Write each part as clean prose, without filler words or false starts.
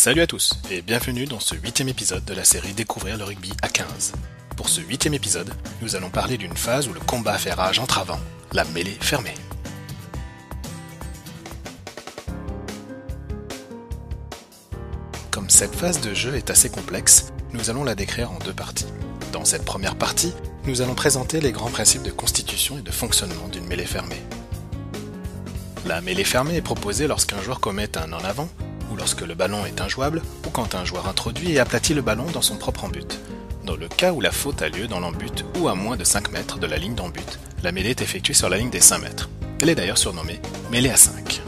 Salut à tous et bienvenue dans ce 8e épisode de la série Découvrir le rugby à 15. Pour ce 8e épisode, nous allons parler d'une phase où le combat fait rage entre avant, la mêlée fermée. Comme cette phase de jeu est assez complexe, nous allons la décrire en deux parties. Dans cette première partie, nous allons présenter les grands principes de constitution et de fonctionnement d'une mêlée fermée. La mêlée fermée est proposée lorsqu'un joueur commet un en avant, ou lorsque le ballon est injouable, ou quand un joueur introduit et aplatit le ballon dans son propre embut. Dans le cas où la faute a lieu dans l'embut ou à moins de 5 mètres de la ligne d'embut, la mêlée est effectuée sur la ligne des 5 mètres. Elle est d'ailleurs surnommée mêlée à 5.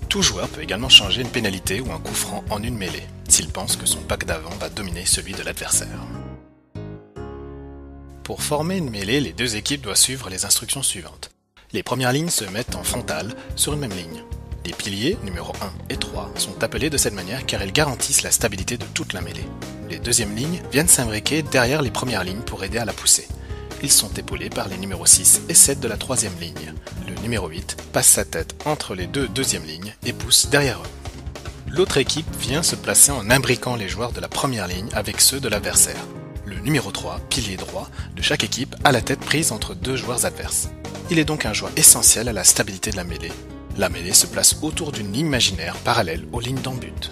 Tout joueur peut également changer une pénalité ou un coup franc en une mêlée, s'il pense que son pack d'avant va dominer celui de l'adversaire. Pour former une mêlée, les deux équipes doivent suivre les instructions suivantes. Les premières lignes se mettent en frontale sur une même ligne. Les piliers, numéros 1 et 3, sont appelés de cette manière car ils garantissent la stabilité de toute la mêlée. Les deuxièmes lignes viennent s'imbriquer derrière les premières lignes pour aider à la pousser. Ils sont épaulés par les numéros 6 et 7 de la troisième ligne. Le numéro 8 passe sa tête entre les deux deuxièmes lignes et pousse derrière eux. L'autre équipe vient se placer en imbriquant les joueurs de la première ligne avec ceux de l'adversaire. Le numéro 3, pilier droit, de chaque équipe a la tête prise entre deux joueurs adverses. Il est donc un joueur essentiel à la stabilité de la mêlée. La mêlée se place autour d'une ligne imaginaire parallèle aux lignes d'embut.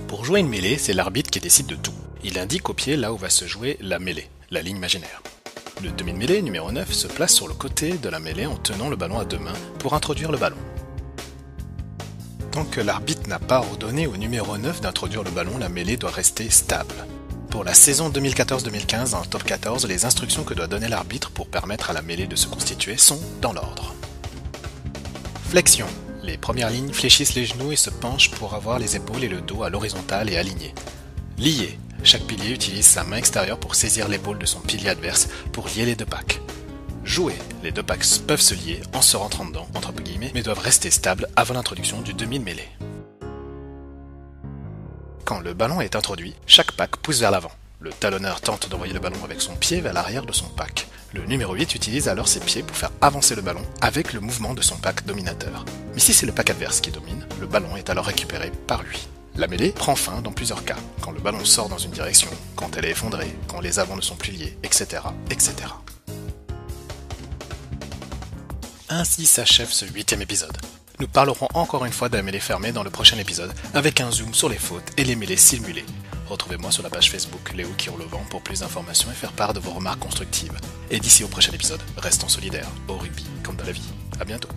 Pour jouer une mêlée, c'est l'arbitre qui décide de tout. Il indique au pied là où va se jouer la mêlée, la ligne imaginaire. Le demi-mêlée numéro 9 se place sur le côté de la mêlée en tenant le ballon à deux mains pour introduire le ballon. Tant que l'arbitre n'a pas ordonné au numéro 9 d'introduire le ballon, la mêlée doit rester stable. Pour la saison 2014-2015 dans le top 14, les instructions que doit donner l'arbitre pour permettre à la mêlée de se constituer sont dans l'ordre. Flexion. Les premières lignes fléchissent les genoux et se penchent pour avoir les épaules et le dos à l'horizontale et alignés. Lier. Chaque pilier utilise sa main extérieure pour saisir l'épaule de son pilier adverse pour lier les deux packs. Jouer. Les deux packs peuvent se lier en se rentrant dedans, entre guillemets, mais doivent rester stables avant l'introduction du demi-mêlée. Quand le ballon est introduit, chaque pack pousse vers l'avant. Le talonneur tente d'envoyer le ballon avec son pied vers l'arrière de son pack. Le numéro 8 utilise alors ses pieds pour faire avancer le ballon avec le mouvement de son pack dominateur. Mais si c'est le pack adverse qui domine, le ballon est alors récupéré par lui. La mêlée prend fin dans plusieurs cas, quand le ballon sort dans une direction, quand elle est effondrée, quand les avants ne sont plus liés, etc. etc. Ainsi s'achève ce 8e épisode. Nous parlerons encore une fois de la mêlée fermée dans le prochain épisode, avec un zoom sur les fautes et les mêlées simulées. Retrouvez-moi sur la page Facebook Léo qui roule au vent pour plus d'informations et faire part de vos remarques constructives. Et d'ici au prochain épisode, restons solidaires, au rugby comme dans la vie. À bientôt.